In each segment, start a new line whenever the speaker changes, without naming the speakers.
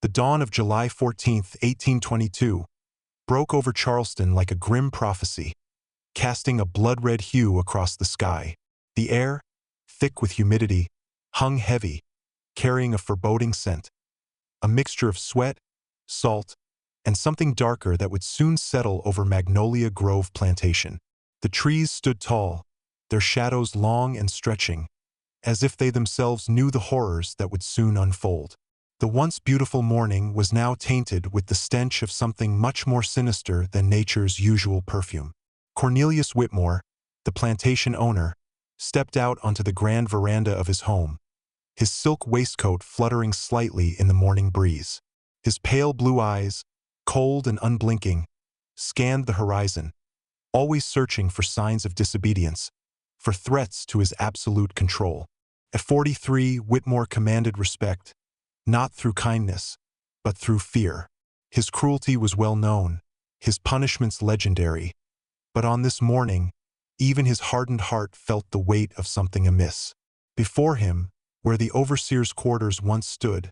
The dawn of July 14, 1822, broke over Charleston like a grim prophecy, casting a blood-red hue across the sky. The air, thick with humidity, hung heavy, carrying a foreboding scent, a mixture of sweat, salt, and something darker that would soon settle over Magnolia Grove Plantation. The trees stood tall, their shadows long and stretching, as if they themselves knew the horrors that would soon unfold. The once beautiful morning was now tainted with the stench of something much more sinister than nature's usual perfume. Cornelius Whitmore, the plantation owner, stepped out onto the grand veranda of his home, his silk waistcoat fluttering slightly in the morning breeze. His pale blue eyes, cold and unblinking, scanned the horizon, always searching for signs of disobedience, for threats to his absolute control. At 43, Whitmore commanded respect, not through kindness, but through fear. His cruelty was well known, his punishments legendary, but on this morning, even his hardened heart felt the weight of something amiss. Before him, where the overseer's quarters once stood,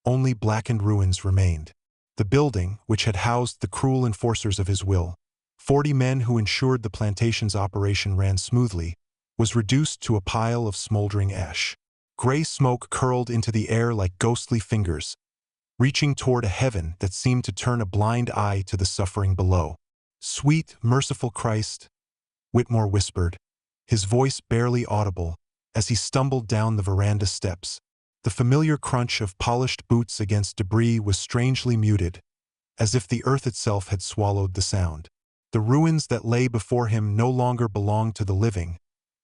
only blackened ruins remained. The building, which had housed the cruel enforcers of his will, 40 men who ensured the plantation's operation ran smoothly, was reduced to a pile of smoldering ash. Gray smoke curled into the air like ghostly fingers, reaching toward a heaven that seemed to turn a blind eye to the suffering below. "Sweet, merciful Christ," Whitmore whispered, his voice barely audible, as he stumbled down the veranda steps. The familiar crunch of polished boots against debris was strangely muted, as if the earth itself had swallowed the sound. The ruins that lay before him no longer belonged to the living,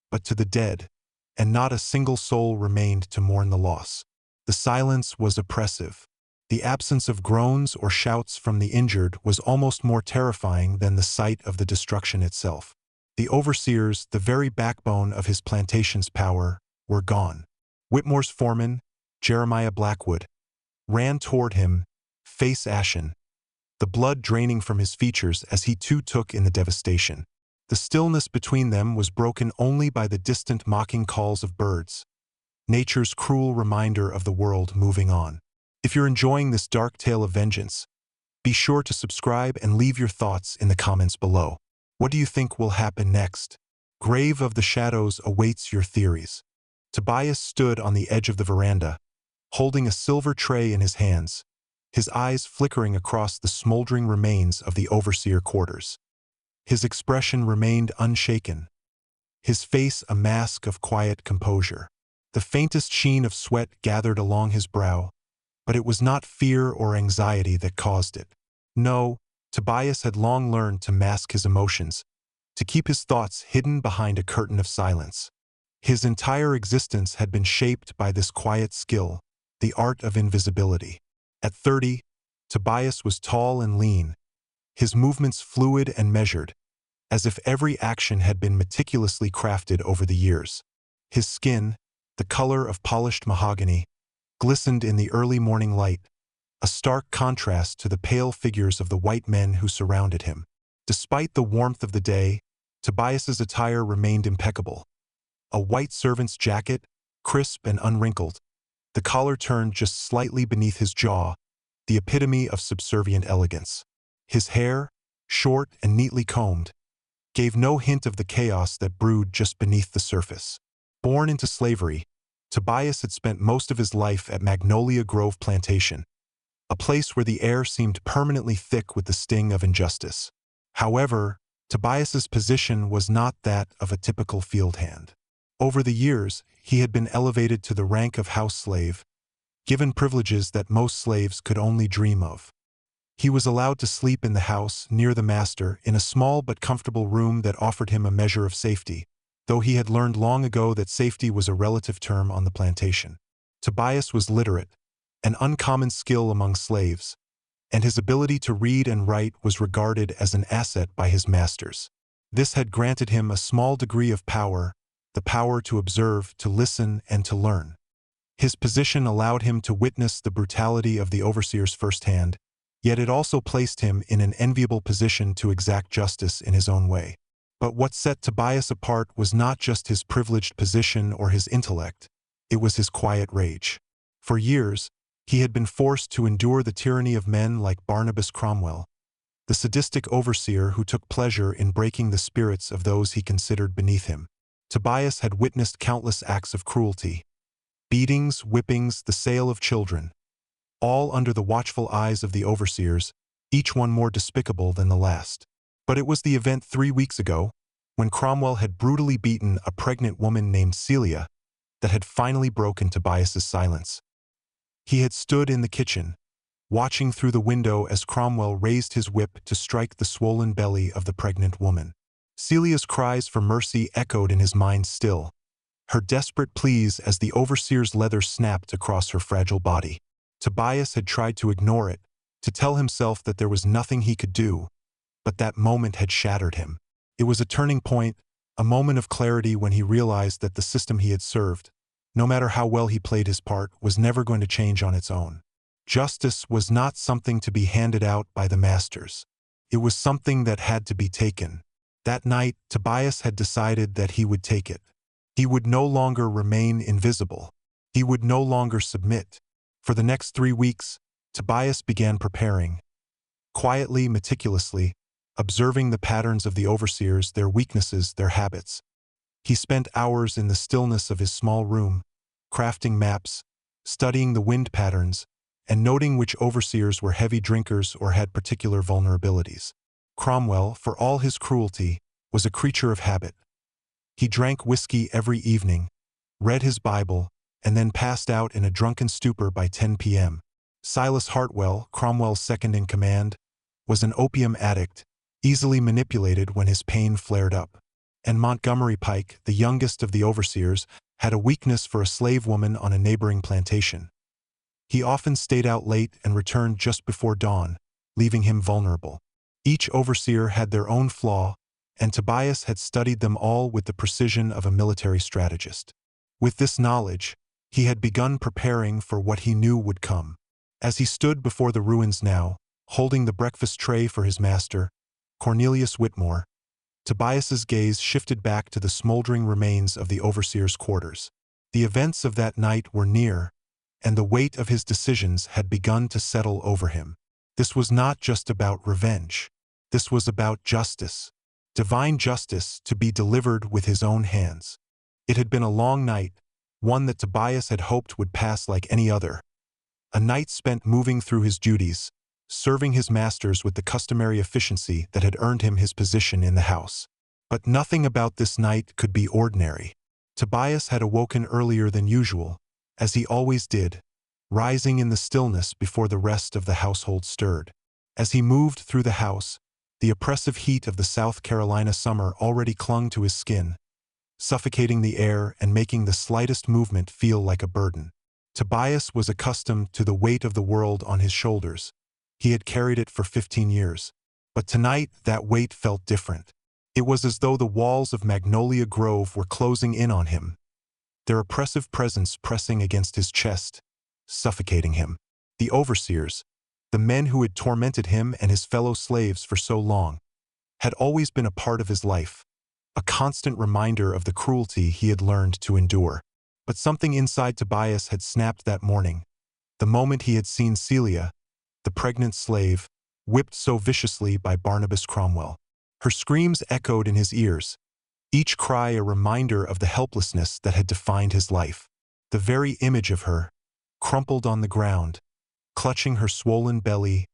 but to the dead, and not a single soul remained to mourn the loss. The silence was oppressive. The absence of groans or shouts from the injured was almost more terrifying than the sight of the destruction itself. The overseers, the very backbone of his plantation's power, were gone. Whitmore's foreman, Jeremiah Blackwood, ran toward him, face ashen, the blood draining from his features as he too took in the devastation. The stillness between them was broken only by the distant mocking calls of birds, nature's cruel reminder of the world moving on. If you're enjoying this dark tale of vengeance, be sure to subscribe and leave your thoughts in the comments below. What do you think will happen next? Grave of the Shadows awaits your theories. Tobias stood on the edge of the veranda, holding a silver tray in his hands, his eyes flickering across the smoldering remains of the overseer quarters. His expression remained unshaken, his face a mask of quiet composure. The faintest sheen of sweat gathered along his brow, but it was not fear or anxiety that caused it. No, Tobias had long learned to mask his emotions, to keep his thoughts hidden behind a curtain of silence. His entire existence had been shaped by this quiet skill, the art of invisibility. At 30, Tobias was tall and lean, his movements fluid and measured, as if every action had been meticulously crafted over the years. His skin, the color of polished mahogany, glistened in the early morning light, a stark contrast to the pale figures of the white men who surrounded him. Despite the warmth of the day, Tobias's attire remained impeccable. A white servant's jacket, crisp and unwrinkled, the collar turned just slightly beneath his jaw, the epitome of subservient elegance. His hair, short and neatly combed, gave no hint of the chaos that brewed just beneath the surface. Born into slavery, Tobias had spent most of his life at Magnolia Grove Plantation, a place where the air seemed permanently thick with the sting of injustice. However, Tobias's position was not that of a typical field hand. Over the years, he had been elevated to the rank of house slave, given privileges that most slaves could only dream of. He was allowed to sleep in the house, near the master, in a small but comfortable room that offered him a measure of safety, though he had learned long ago that safety was a relative term on the plantation. Tobias was literate, an uncommon skill among slaves, and his ability to read and write was regarded as an asset by his masters. This had granted him a small degree of power, the power to observe, to listen, and to learn. His position allowed him to witness the brutality of the overseers firsthand, yet it also placed him in an enviable position to exact justice in his own way. But what set Tobias apart was not just his privileged position or his intellect, it was his quiet rage. For years, He had been forced to endure the tyranny of men like Barnabas Cromwell, the sadistic overseer who took pleasure in breaking the spirits of those he considered beneath him. Tobias had witnessed countless acts of cruelty: beatings, whippings, the sale of children, all under the watchful eyes of the overseers, each one more despicable than the last. But it was the event 3 weeks ago, when Cromwell had brutally beaten a pregnant woman named Celia, that had finally broken Tobias's silence. He had stood in the kitchen, watching through the window as Cromwell raised his whip to strike the swollen belly of the pregnant woman. Celia's cries for mercy echoed in his mind still, her desperate pleas as the overseer's leather snapped across her fragile body. Tobias had tried to ignore it, to tell himself that there was nothing he could do, but that moment had shattered him. It was a turning point, a moment of clarity when he realized that the system he had served, no matter how well he played his part, was never going to change on its own. Justice was not something to be handed out by the masters. It was something that had to be taken. That night, Tobias had decided that he would take it. He would no longer remain invisible. He would no longer submit. For the next 3 weeks, Tobias began preparing. Quietly, meticulously, observing the patterns of the overseers, their weaknesses, their habits. He spent hours in the stillness of his small room, crafting maps, studying the wind patterns, and noting which overseers were heavy drinkers or had particular vulnerabilities. Cromwell, for all his cruelty, was a creature of habit. He drank whiskey every evening, read his Bible, and then passed out in a drunken stupor by 10 p.m. Silas Hartwell, Cromwell's second-in-command, was an opium addict, easily manipulated when his pain flared up. And Montgomery Pike, the youngest of the overseers, had a weakness for a slave woman on a neighboring plantation. He often stayed out late and returned just before dawn, leaving him vulnerable. Each overseer had their own flaw, and Tobias had studied them all with the precision of a military strategist. With this knowledge, he had begun preparing for what he knew would come. As he stood before the ruins now, holding the breakfast tray for his master, Cornelius Whitmore, Tobias's gaze shifted back to the smoldering remains of the overseer's quarters. The events of that night were near, and the weight of his decisions had begun to settle over him. This was not just about revenge. This was about justice. Divine justice to be delivered with his own hands. It had been a long night, one that Tobias had hoped would pass like any other. A night spent moving through his duties, serving his masters with the customary efficiency that had earned him his position in the house. But nothing about this night could be ordinary. Tobias had awoken earlier than usual, as he always did, rising in the stillness before the rest of the household stirred. As he moved through the house, the oppressive heat of the South Carolina summer already clung to his skin, suffocating the air and making the slightest movement feel like a burden. Tobias was accustomed to the weight of the world on his shoulders. He had carried it for 15 years. But tonight, that weight felt different. It was as though the walls of Magnolia Grove were closing in on him, their oppressive presence pressing against his chest, suffocating him. The overseers, the men who had tormented him and his fellow slaves for so long, had always been a part of his life, a constant reminder of the cruelty he had learned to endure. But something inside Tobias had snapped that morning, the moment he had seen Celia, the pregnant slave, whipped so viciously by Barnabas Cromwell. Her screams echoed in his ears, each cry a reminder of the helplessness that had defined his life. The very image of her, crumpled on the ground, clutching her swollen belly,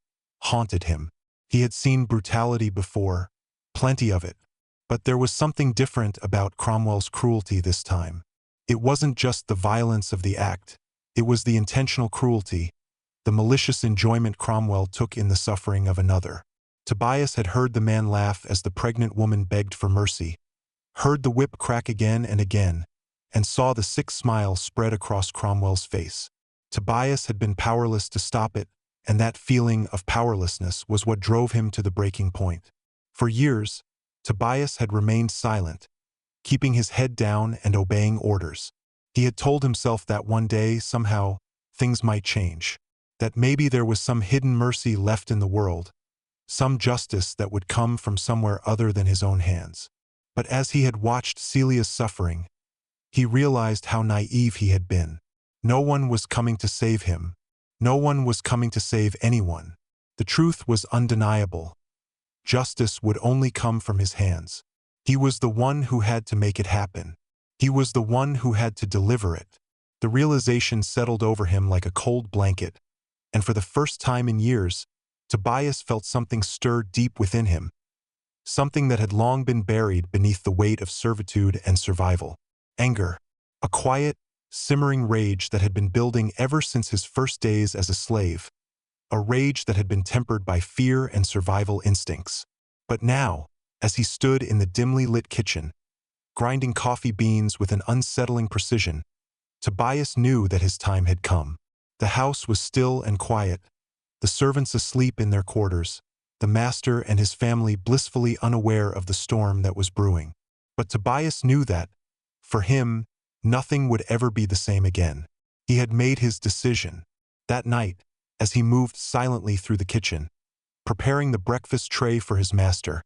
haunted him. He had seen brutality before, plenty of it, but there was something different about Cromwell's cruelty this time. It wasn't just the violence of the act, it was the intentional cruelty, the malicious enjoyment Cromwell took in the suffering of another. Tobias had heard the man laugh as the pregnant woman begged for mercy, heard the whip crack again and again, and saw the sick smile spread across Cromwell's face. Tobias had been powerless to stop it, and that feeling of powerlessness was what drove him to the breaking point. For years, Tobias had remained silent, keeping his head down and obeying orders. He had told himself that one day, somehow, things might change, that maybe there was some hidden mercy left in the world, some justice that would come from somewhere other than his own hands. But as he had watched Celia's suffering, he realized how naive he had been. No one was coming to save him, No one was coming to save anyone. The truth was undeniable. Justice would only come from his hands. He was the one who had to make it happen. He was the one who had to deliver it. The realization settled over him like a cold blanket, and for the first time in years, Tobias felt something stir deep within him, something that had long been buried beneath the weight of servitude and survival. Anger, a quiet, simmering rage that had been building ever since his first days as a slave, a rage that had been tempered by fear and survival instincts. But now, as he stood in the dimly lit kitchen, grinding coffee beans with an unsettling precision, Tobias knew that his time had come. The house was still and quiet, the servants asleep in their quarters, the master and his family blissfully unaware of the storm that was brewing. But Tobias knew that, for him, nothing would ever be the same again. He had made his decision. That night, as he moved silently through the kitchen, preparing the breakfast tray for his master,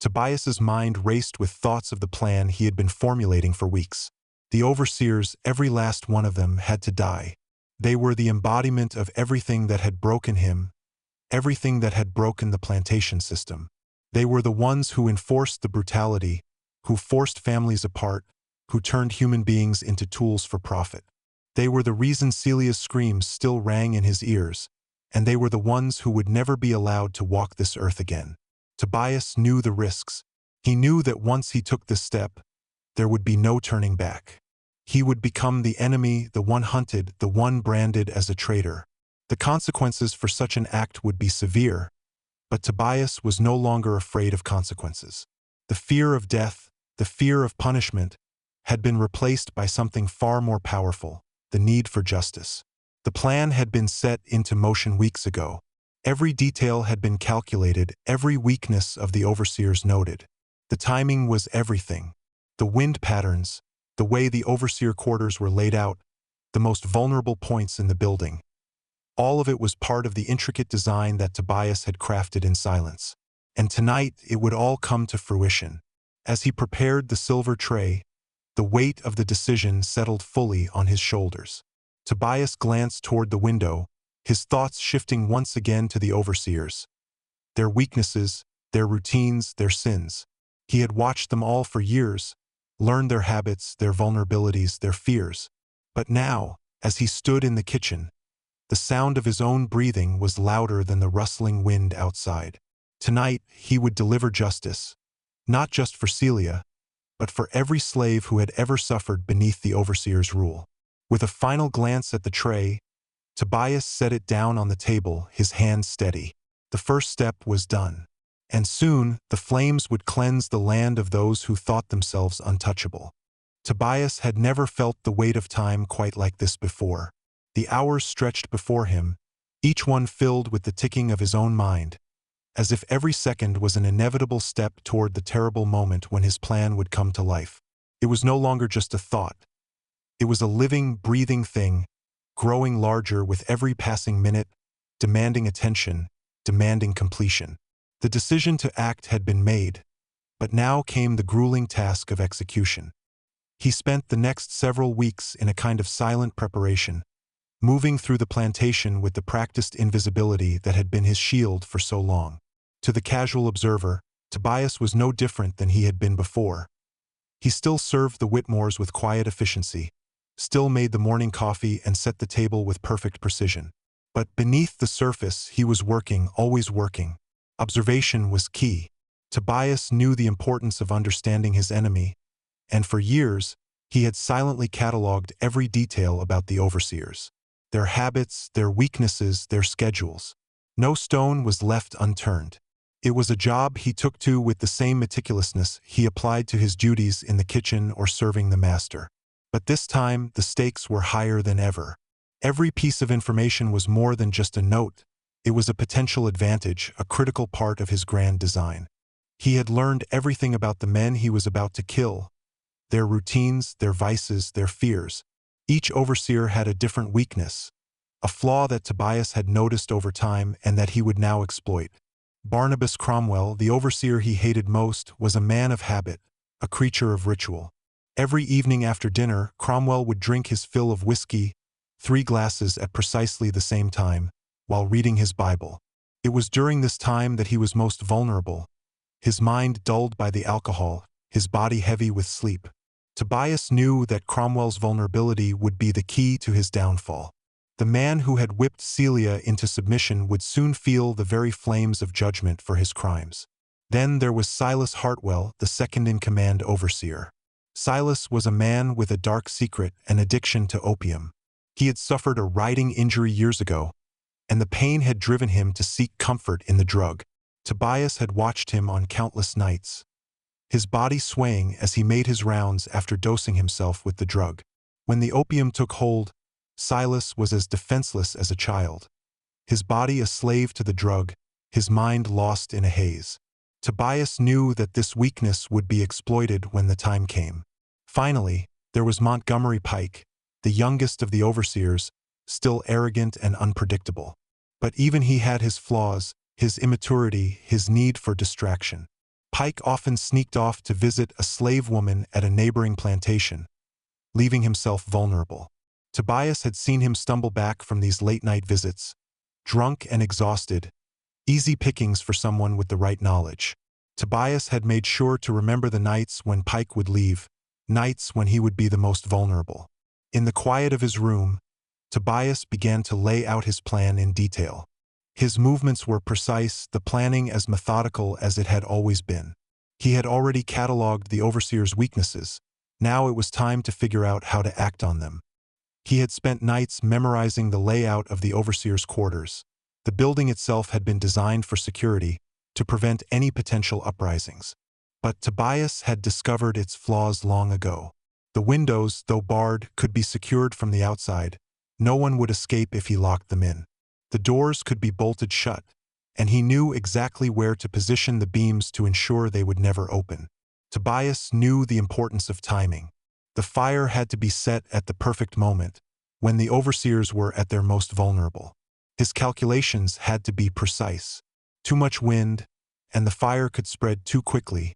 Tobias's mind raced with thoughts of the plan he had been formulating for weeks. The overseers, every last one of them, had to die. They were the embodiment of everything that had broken him, everything that had broken the plantation system. They were the ones who enforced the brutality, who forced families apart, who turned human beings into tools for profit. They were the reason Celia's screams still rang in his ears, and they were the ones who would never be allowed to walk this earth again. Tobias knew the risks. He knew that once he took this step, there would be no turning back. He would become the enemy, the one hunted, the one branded as a traitor. The consequences for such an act would be severe, but Tobias was no longer afraid of consequences. The fear of death, the fear of punishment, had been replaced by something far more powerful: the need for justice. The plan had been set into motion weeks ago. Every detail had been calculated, every weakness of the overseers noted. The timing was everything. The wind patterns, the way the overseer quarters were laid out, the most vulnerable points in the building. All of it was part of the intricate design that Tobias had crafted in silence. And tonight it would all come to fruition. As he prepared the silver tray, the weight of the decision settled fully on his shoulders. Tobias glanced toward the window, his thoughts shifting once again to the overseers. Their weaknesses, their routines, their sins. He had watched them all for years, learned their habits, their vulnerabilities, their fears. But now, as he stood in the kitchen, the sound of his own breathing was louder than the rustling wind outside. Tonight, he would deliver justice, not just for Celia, but for every slave who had ever suffered beneath the overseer's rule. With a final glance at the tray, Tobias set it down on the table, his hand steady. The first step was done. And soon, the flames would cleanse the land of those who thought themselves untouchable. Tobias had never felt the weight of time quite like this before. The hours stretched before him, each one filled with the ticking of his own mind, as if every second was an inevitable step toward the terrible moment when his plan would come to life. It was no longer just a thought. It was a living, breathing thing, growing larger with every passing minute, demanding attention, demanding completion. The decision to act had been made, but now came the grueling task of execution. He spent the next several weeks in a kind of silent preparation, moving through the plantation with the practiced invisibility that had been his shield for so long. To the casual observer, Tobias was no different than he had been before. He still served the Whitmores with quiet efficiency, still made the morning coffee and set the table with perfect precision. But beneath the surface, he was working, always working. Observation was key. Tobias knew the importance of understanding his enemy, and for years, he had silently catalogued every detail about the overseers. Their habits, their weaknesses, their schedules. No stone was left unturned. It was a job he took to with the same meticulousness he applied to his duties in the kitchen or serving the master. But this time, the stakes were higher than ever. Every piece of information was more than just a note. It was a potential advantage, a critical part of his grand design. He had learned everything about the men he was about to kill, their routines, their vices, their fears. Each overseer had a different weakness, a flaw that Tobias had noticed over time and that he would now exploit. Barnabas Cromwell, the overseer he hated most, was a man of habit, a creature of ritual. Every evening after dinner, Cromwell would drink his fill of whiskey, 3 glasses at precisely the same time, while reading his Bible. It was during this time that he was most vulnerable, his mind dulled by the alcohol, his body heavy with sleep. Tobias knew that Cromwell's vulnerability would be the key to his downfall. The man who had whipped Celia into submission would soon feel the very flames of judgment for his crimes. Then there was Silas Hartwell, the second-in-command overseer. Silas was a man with a dark secret, an addiction to opium. He had suffered a riding injury years ago, and the pain had driven him to seek comfort in the drug. Tobias had watched him on countless nights, his body swaying as he made his rounds after dosing himself with the drug. When the opium took hold, Silas was as defenseless as a child, his body a slave to the drug, his mind lost in a haze. Tobias knew that this weakness would be exploited when the time came. Finally, there was Montgomery Pike, the youngest of the overseers, still arrogant and unpredictable. But even he had his flaws, his immaturity, his need for distraction. Pike often sneaked off to visit a slave woman at a neighboring plantation, leaving himself vulnerable. Tobias had seen him stumble back from these late-night visits, drunk and exhausted, easy pickings for someone with the right knowledge. Tobias had made sure to remember the nights when Pike would leave, nights when he would be the most vulnerable. In the quiet of his room, Tobias began to lay out his plan in detail. His movements were precise, the planning as methodical as it had always been. He had already catalogued the overseer's weaknesses. Now it was time to figure out how to act on them. He had spent nights memorizing the layout of the overseer's quarters. The building itself had been designed for security, to prevent any potential uprisings. But Tobias had discovered its flaws long ago. The windows, though barred, could be secured from the outside. No one would escape if he locked them in. The doors could be bolted shut, and he knew exactly where to position the beams to ensure they would never open. Tobias knew the importance of timing. The fire had to be set at the perfect moment, when the overseers were at their most vulnerable. His calculations had to be precise. Too much wind, and the fire could spread too quickly,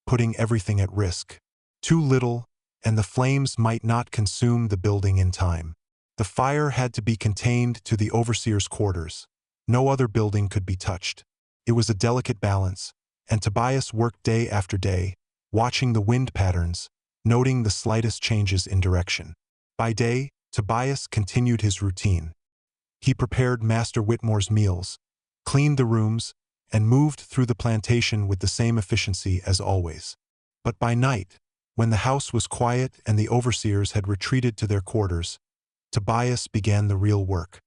putting everything at risk. Too little, and the flames might not consume the building in time. The fire had to be contained to the overseer's quarters. No other building could be touched. It was a delicate balance, and Tobias worked day after day, watching the wind patterns, noting the slightest changes in direction. By day, Tobias continued his routine. He prepared Master Whitmore's meals, cleaned the rooms, and moved through the plantation with the same efficiency as always. But by night, when the house was quiet and the overseers had retreated to their quarters, Tobias began the real work.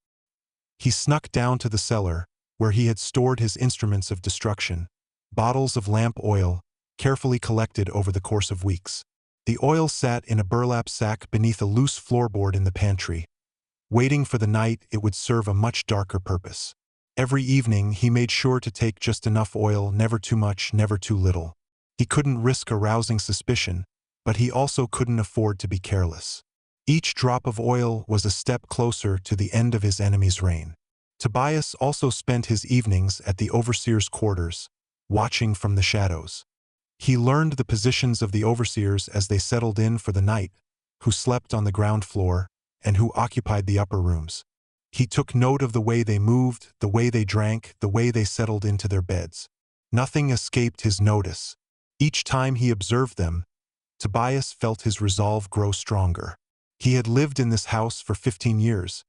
He snuck down to the cellar, where he had stored his instruments of destruction, bottles of lamp oil, carefully collected over the course of weeks. The oil sat in a burlap sack beneath a loose floorboard in the pantry, waiting for the night it would serve a much darker purpose. Every evening he made sure to take just enough oil, never too much, never too little. He couldn't risk arousing suspicion, but he also couldn't afford to be careless. Each drop of oil was a step closer to the end of his enemy's reign. Tobias also spent his evenings at the overseer's quarters, watching from the shadows. He learned the positions of the overseers as they settled in for the night, who slept on the ground floor, and who occupied the upper rooms. He took note of the way they moved, the way they drank, the way they settled into their beds. Nothing escaped his notice. Each time he observed them, Tobias felt his resolve grow stronger. He had lived in this house for 15 years,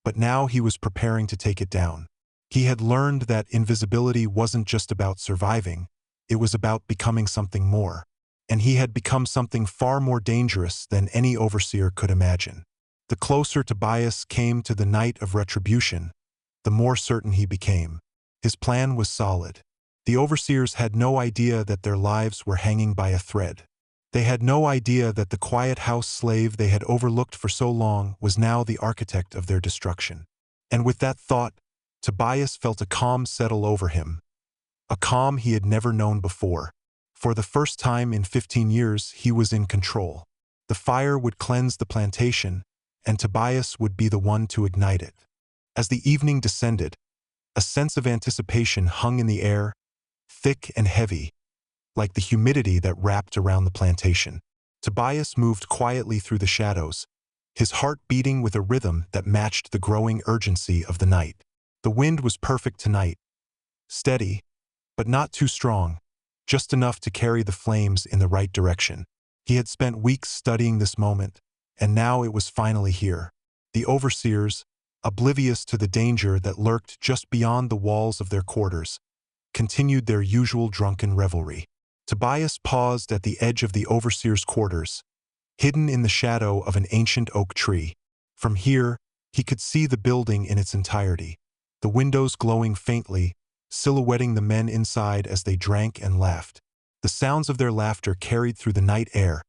but now he was preparing to take it down. He had learned that invisibility wasn't just about surviving, it was about becoming something more. And he had become something far more dangerous than any overseer could imagine. The closer Tobias came to the night of retribution, the more certain he became. His plan was solid. The overseers had no idea that their lives were hanging by a thread. They had no idea that the quiet house slave they had overlooked for so long was now the architect of their destruction. And with that thought, Tobias felt a calm settle over him. A calm he had never known before. For the first time in 15 years, he was in control. The fire would cleanse the plantation, and Tobias would be the one to ignite it. As the evening descended, a sense of anticipation hung in the air, thick and heavy, like the humidity that wrapped around the plantation. Tobias moved quietly through the shadows, his heart beating with a rhythm that matched the growing urgency of the night. The wind was perfect tonight, steady, but not too strong, just enough to carry the flames in the right direction. He had spent weeks studying this moment, and now it was finally here. The overseers, oblivious to the danger that lurked just beyond the walls of their quarters, continued their usual drunken revelry. Tobias paused at the edge of the overseer's quarters, hidden in the shadow of an ancient oak tree. From here, he could see the building in its entirety, the windows glowing faintly, silhouetting the men inside as they drank and laughed. The sounds of their laughter carried through the night air,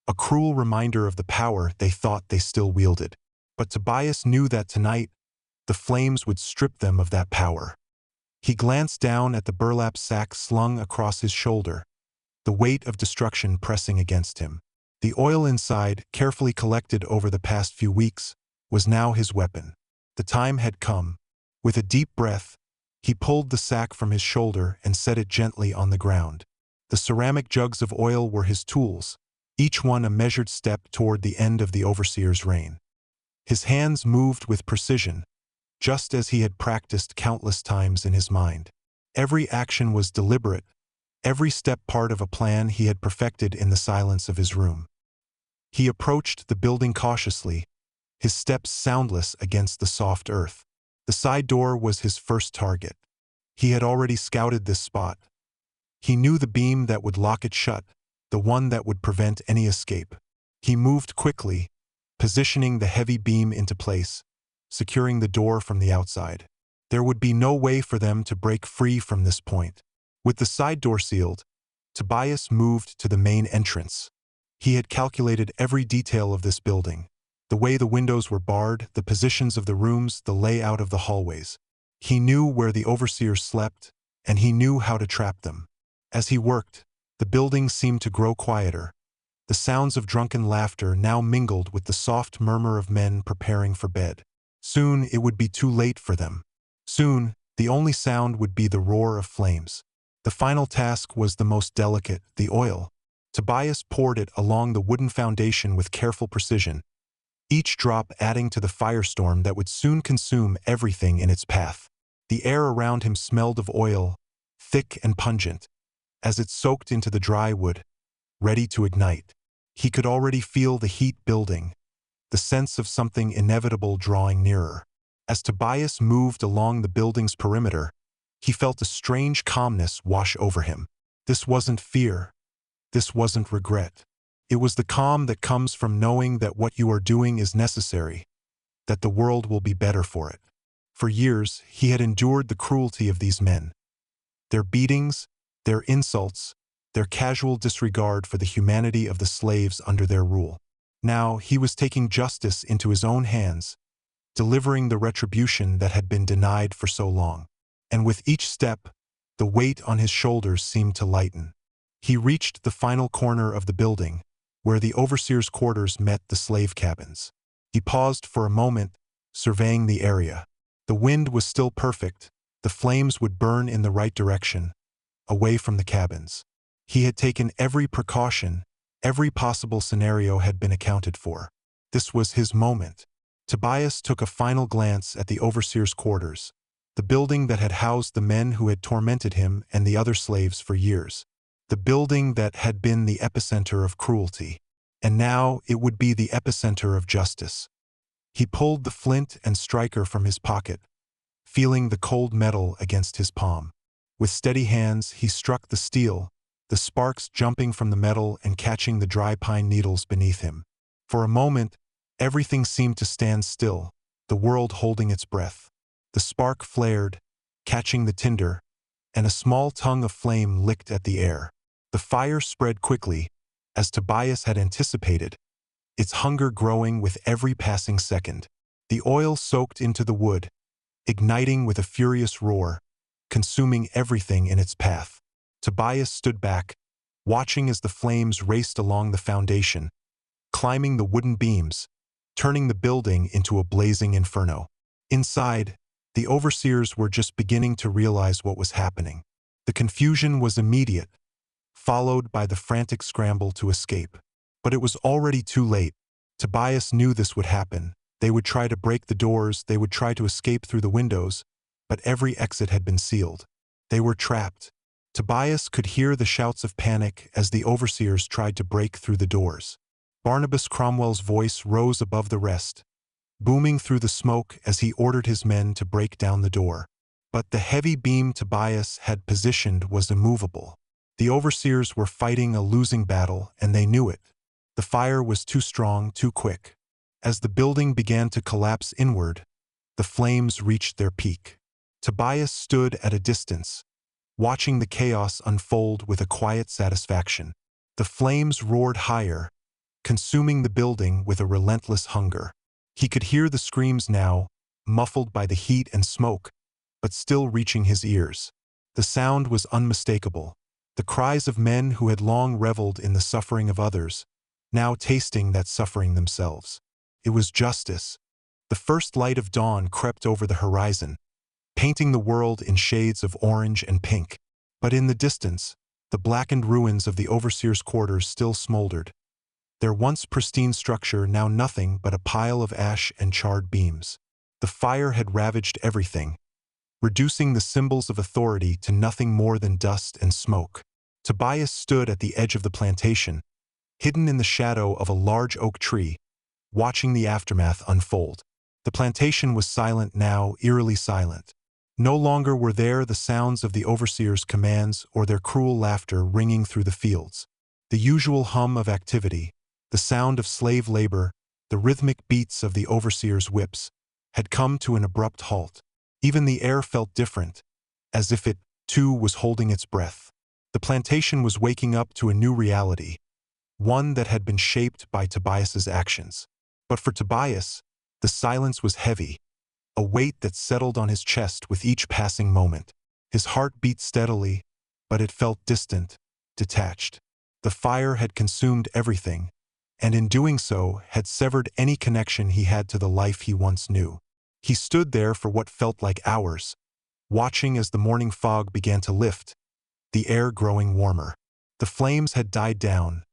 a cruel reminder of the power they thought they still wielded. But Tobias knew that tonight, the flames would strip them of that power. He glanced down at the burlap sack slung across his shoulder, the weight of destruction pressing against him. The oil inside, carefully collected over the past few weeks, was now his weapon. The time had come. With a deep breath, he pulled the sack from his shoulder and set it gently on the ground. The ceramic jugs of oil were his tools, each one a measured step toward the end of the overseer's reign. His hands moved with precision, just as he had practiced countless times in his mind. Every action was deliberate, every step part of a plan he had perfected in the silence of his room. He approached the building cautiously, his steps soundless against the soft earth. The side door was his first target. He had already scouted this spot. He knew the beam that would lock it shut, the one that would prevent any escape. He moved quickly, positioning the heavy beam into place, securing the door from the outside. There would be no way for them to break free from this point. With the side door sealed, Tobias moved to the main entrance. He had calculated every detail of this building, the way the windows were barred, the positions of the rooms, the layout of the hallways. He knew where the overseers slept, and he knew how to trap them. As he worked, the building seemed to grow quieter. The sounds of drunken laughter now mingled with the soft murmur of men preparing for bed. Soon it would be too late for them. Soon, the only sound would be the roar of flames. The final task was the most delicate, the oil. Tobias poured it along the wooden foundation with careful precision, each drop adding to the firestorm that would soon consume everything in its path. The air around him smelled of oil, thick and pungent, as it soaked into the dry wood, ready to ignite. He could already feel the heat building, the sense of something inevitable drawing nearer. As Tobias moved along the building's perimeter, he felt a strange calmness wash over him. This wasn't fear. This wasn't regret. It was the calm that comes from knowing that what you are doing is necessary, that the world will be better for it. For years, he had endured the cruelty of these men. Their beatings, their insults, their casual disregard for the humanity of the slaves under their rule. Now he was taking justice into his own hands, delivering the retribution that had been denied for so long. And with each step, the weight on his shoulders seemed to lighten. He reached the final corner of the building, where the overseer's quarters met the slave cabins. He paused for a moment, surveying the area. The wind was still perfect. The flames would burn in the right direction, away from the cabins. He had taken every precaution. Every possible scenario had been accounted for. This was his moment. Tobias took a final glance at the overseer's quarters, the building that had housed the men who had tormented him and the other slaves for years. The building that had been the epicenter of cruelty. And now it would be the epicenter of justice. He pulled the flint and striker from his pocket, feeling the cold metal against his palm. With steady hands, he struck the steel, the sparks jumping from the metal and catching the dry pine needles beneath him. For a moment, everything seemed to stand still, the world holding its breath. The spark flared, catching the tinder, and a small tongue of flame licked at the air. The fire spread quickly, as Tobias had anticipated, its hunger growing with every passing second. The oil soaked into the wood, igniting with a furious roar, consuming everything in its path. Tobias stood back, watching as the flames raced along the foundation, climbing the wooden beams, turning the building into a blazing inferno. Inside, the overseers were just beginning to realize what was happening. The confusion was immediate, followed by the frantic scramble to escape. But it was already too late. Tobias knew this would happen. They would try to break the doors, they would try to escape through the windows, but every exit had been sealed. They were trapped. Tobias could hear the shouts of panic as the overseers tried to break through the doors. Barnabas Cromwell's voice rose above the rest, booming through the smoke as he ordered his men to break down the door. But the heavy beam Tobias had positioned was immovable. The overseers were fighting a losing battle, and they knew it. The fire was too strong, too quick. As the building began to collapse inward, the flames reached their peak. Tobias stood at a distance, watching the chaos unfold with a quiet satisfaction. The flames roared higher, consuming the building with a relentless hunger. He could hear the screams now, muffled by the heat and smoke, but still reaching his ears. The sound was unmistakable, the cries of men who had long reveled in the suffering of others, now tasting that suffering themselves. It was justice. The first light of dawn crept over the horizon, painting the world in shades of orange and pink. But in the distance, the blackened ruins of the overseers' quarters still smoldered, their once pristine structure now nothing but a pile of ash and charred beams. The fire had ravaged everything, reducing the symbols of authority to nothing more than dust and smoke. Tobias stood at the edge of the plantation, hidden in the shadow of a large oak tree, watching the aftermath unfold. The plantation was silent now, eerily silent. No longer were there the sounds of the overseers' commands or their cruel laughter ringing through the fields. The usual hum of activity, the sound of slave labor, the rhythmic beats of the overseers' whips, had come to an abrupt halt. Even the air felt different, as if it, too, was holding its breath. The plantation was waking up to a new reality, one that had been shaped by Tobias's actions. But for Tobias, the silence was heavy, a weight that settled on his chest with each passing moment. His heart beat steadily, but it felt distant, detached. The fire had consumed everything, and in doing so had severed any connection he had to the life he once knew. He stood there for what felt like hours, watching as the morning fog began to lift, the air growing warmer. The flames had died down,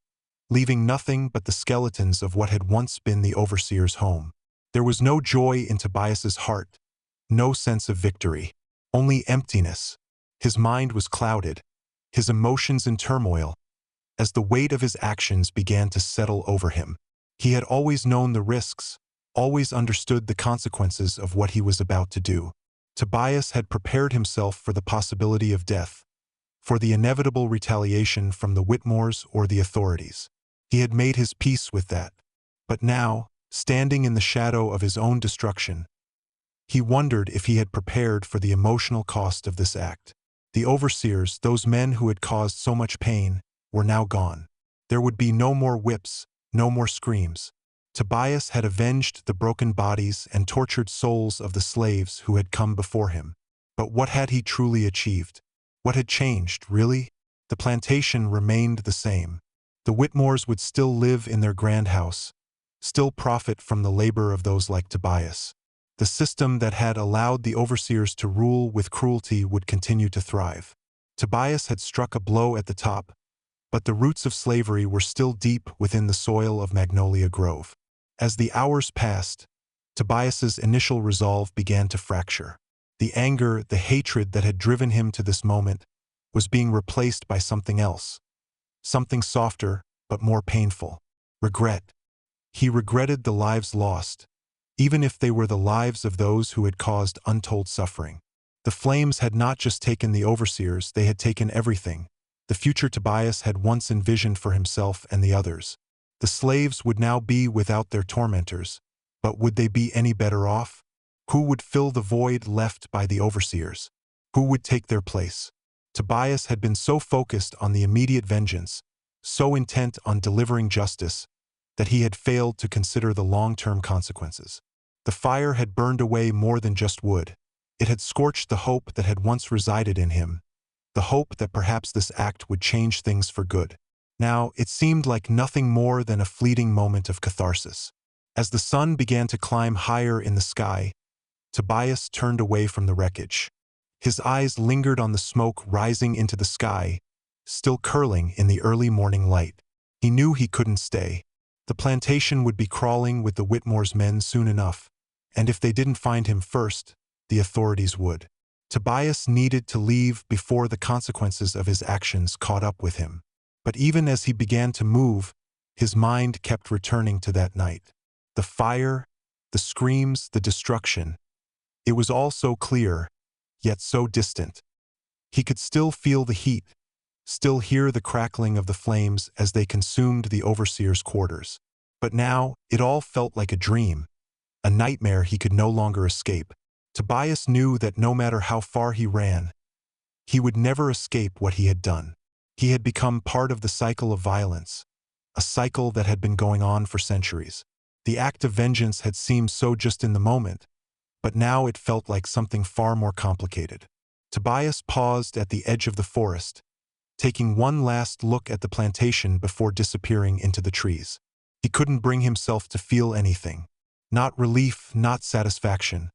leaving nothing but the skeletons of what had once been the overseer's home. There was no joy in Tobias's heart, no sense of victory, only emptiness. His mind was clouded, his emotions in turmoil, as the weight of his actions began to settle over him. He had always known the risks, always understood the consequences of what he was about to do. Tobias had prepared himself for the possibility of death, for the inevitable retaliation from the Whitmores or the authorities. He had made his peace with that. But now, standing in the shadow of his own destruction, he wondered if he had prepared for the emotional cost of this act. The overseers, those men who had caused so much pain, were now gone. There would be no more whips, no more screams. Tobias had avenged the broken bodies and tortured souls of the slaves who had come before him. But what had he truly achieved? What had changed, really? The plantation remained the same. The Whitmores would still live in their grand house, still profit from the labor of those like Tobias. The system that had allowed the overseers to rule with cruelty would continue to thrive. Tobias had struck a blow at the top, but the roots of slavery were still deep within the soil of Magnolia Grove. As the hours passed, Tobias's initial resolve began to fracture. The anger, the hatred that had driven him to this moment was being replaced by something else, something softer but more painful. Regret. He regretted the lives lost, even if they were the lives of those who had caused untold suffering. The flames had not just taken the overseers, they had taken everything. The future Tobias had once envisioned for himself and the others. The slaves would now be without their tormentors, but would they be any better off? Who would fill the void left by the overseers? Who would take their place? Tobias had been so focused on the immediate vengeance, so intent on delivering justice, that he had failed to consider the long-term consequences. The fire had burned away more than just wood. It had scorched the hope that had once resided in him, the hope that perhaps this act would change things for good. Now, it seemed like nothing more than a fleeting moment of catharsis. As the sun began to climb higher in the sky, Tobias turned away from the wreckage. His eyes lingered on the smoke rising into the sky, still curling in the early morning light. He knew he couldn't stay. The plantation would be crawling with the Whitmore's men soon enough, and if they didn't find him first, the authorities would. Tobias needed to leave before the consequences of his actions caught up with him. But even as he began to move, his mind kept returning to that night. The fire, the screams, the destruction. It was all so clear, yet so distant. He could still feel the heat, still hear the crackling of the flames as they consumed the overseer's quarters. But now, it all felt like a dream, a nightmare he could no longer escape. Tobias knew that no matter how far he ran, he would never escape what he had done. He had become part of the cycle of violence, a cycle that had been going on for centuries. The act of vengeance had seemed so just in the moment, but now it felt like something far more complicated. Tobias paused at the edge of the forest, taking one last look at the plantation before disappearing into the trees. He couldn't bring himself to feel anything. Not relief, not satisfaction,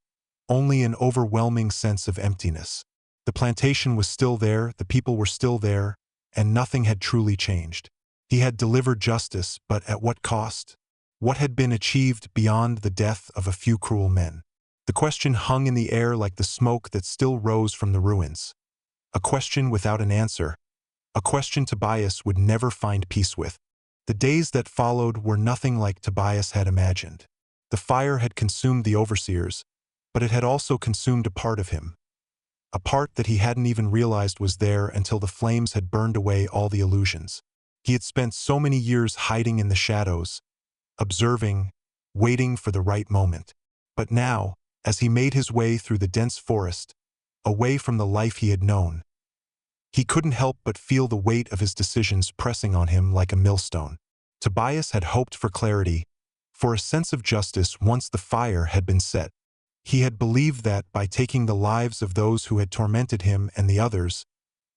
only an overwhelming sense of emptiness. The plantation was still there, the people were still there, and nothing had truly changed. He had delivered justice, but at what cost? What had been achieved beyond the death of a few cruel men? The question hung in the air like the smoke that still rose from the ruins. A question without an answer. A question Tobias would never find peace with. The days that followed were nothing like Tobias had imagined. The fire had consumed the overseers, but it had also consumed a part of him. A part that he hadn't even realized was there until the flames had burned away all the illusions. He had spent so many years hiding in the shadows, observing, waiting for the right moment. But now, as he made his way through the dense forest, away from the life he had known, he couldn't help but feel the weight of his decisions pressing on him like a millstone. Tobias had hoped for clarity, for a sense of justice once the fire had been set. He had believed that by taking the lives of those who had tormented him and the others,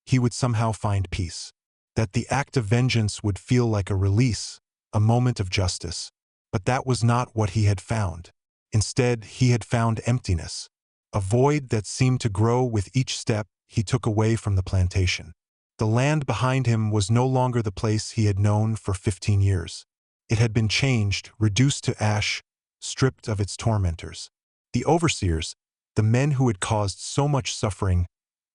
he would somehow find peace. That the act of vengeance would feel like a release, a moment of justice. But that was not what he had found. Instead, he had found emptiness, a void that seemed to grow with each step he took away from the plantation. The land behind him was no longer the place he had known for 15 years. It had been changed, reduced to ash, stripped of its tormentors. The overseers, the men who had caused so much suffering,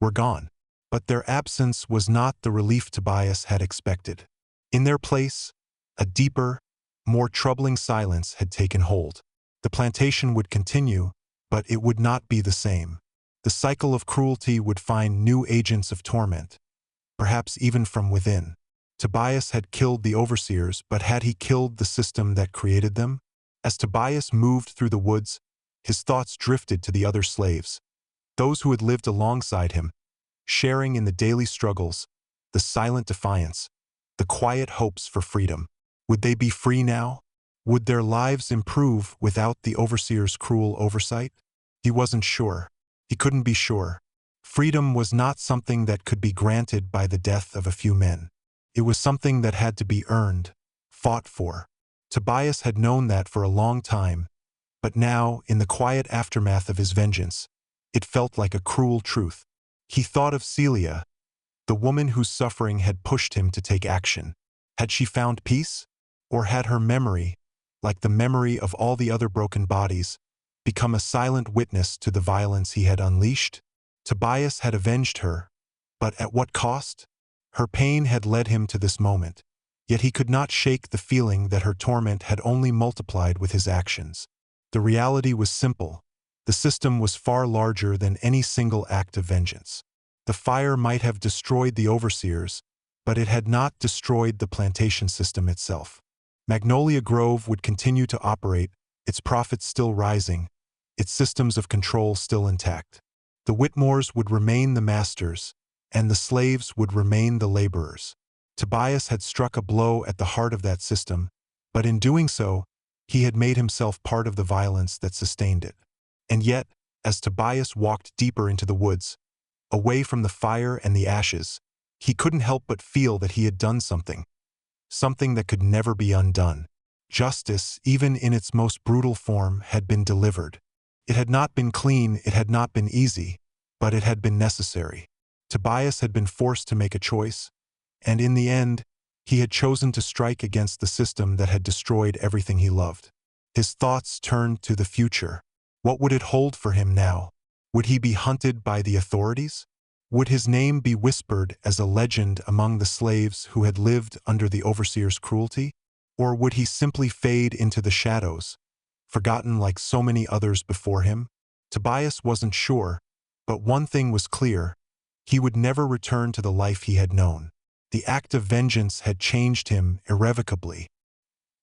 were gone. But their absence was not the relief Tobias had expected. In their place, a deeper, more troubling silence had taken hold. The plantation would continue, but it would not be the same. The cycle of cruelty would find new agents of torment, perhaps even from within. Tobias had killed the overseers, but had he killed the system that created them? As Tobias moved through the woods, his thoughts drifted to the other slaves, those who had lived alongside him, sharing in the daily struggles, the silent defiance, the quiet hopes for freedom. Would they be free now? Would their lives improve without the overseer's cruel oversight? He wasn't sure. He couldn't be sure. Freedom was not something that could be granted by the death of a few men. It was something that had to be earned, fought for. Tobias had known that for a long time, but now, in the quiet aftermath of his vengeance, it felt like a cruel truth. He thought of Celia, the woman whose suffering had pushed him to take action. Had she found peace? Or had her memory, like the memory of all the other broken bodies, become a silent witness to the violence he had unleashed? Tobias had avenged her, but at what cost? Her pain had led him to this moment, yet he could not shake the feeling that her torment had only multiplied with his actions. The reality was simple. The system was far larger than any single act of vengeance. The fire might have destroyed the overseers, but it had not destroyed the plantation system itself. Magnolia Grove would continue to operate, its profits still rising, its systems of control still intact. The Whitmores would remain the masters, and the slaves would remain the laborers. Tobias had struck a blow at the heart of that system, but in doing so, he had made himself part of the violence that sustained it. And yet, as Tobias walked deeper into the woods, away from the fire and the ashes, he couldn't help but feel that he had done something that could never be undone. Justice, even in its most brutal form, had been delivered. It had not been clean, it had not been easy, but it had been necessary. Tobias had been forced to make a choice, and in the end, He had chosen to strike against the system that had destroyed everything he loved. His thoughts turned to the future. What would it hold for him now? Would he be hunted by the authorities? Would his name be whispered as a legend among the slaves who had lived under the overseer's cruelty? Or would he simply fade into the shadows, forgotten like so many others before him? Tobias wasn't sure, but one thing was clear: he would never return to the life he had known. The act of vengeance had changed him irrevocably.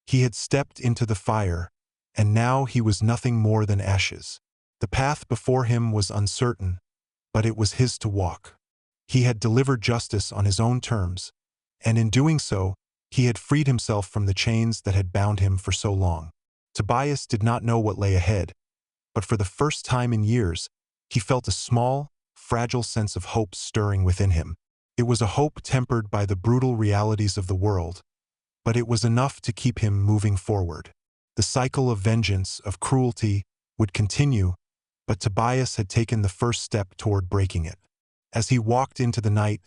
He had stepped into the fire, and now he was nothing more than ashes. The path before him was uncertain, but it was his to walk. He had delivered justice on his own terms, and in doing so, he had freed himself from the chains that had bound him for so long. Tobias did not know what lay ahead, but for the first time in years, he felt a small, fragile sense of hope stirring within him. It was a hope tempered by the brutal realities of the world, but it was enough to keep him moving forward. The cycle of vengeance, of cruelty, would continue, but Tobias had taken the first step toward breaking it. As he walked into the night,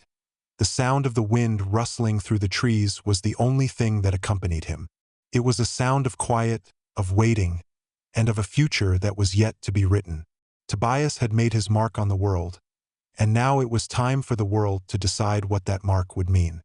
the sound of the wind rustling through the trees was the only thing that accompanied him. It was a sound of quiet, of waiting, and of a future that was yet to be written. Tobias had made his mark on the world, and now it was time for the world to decide what that mark would mean.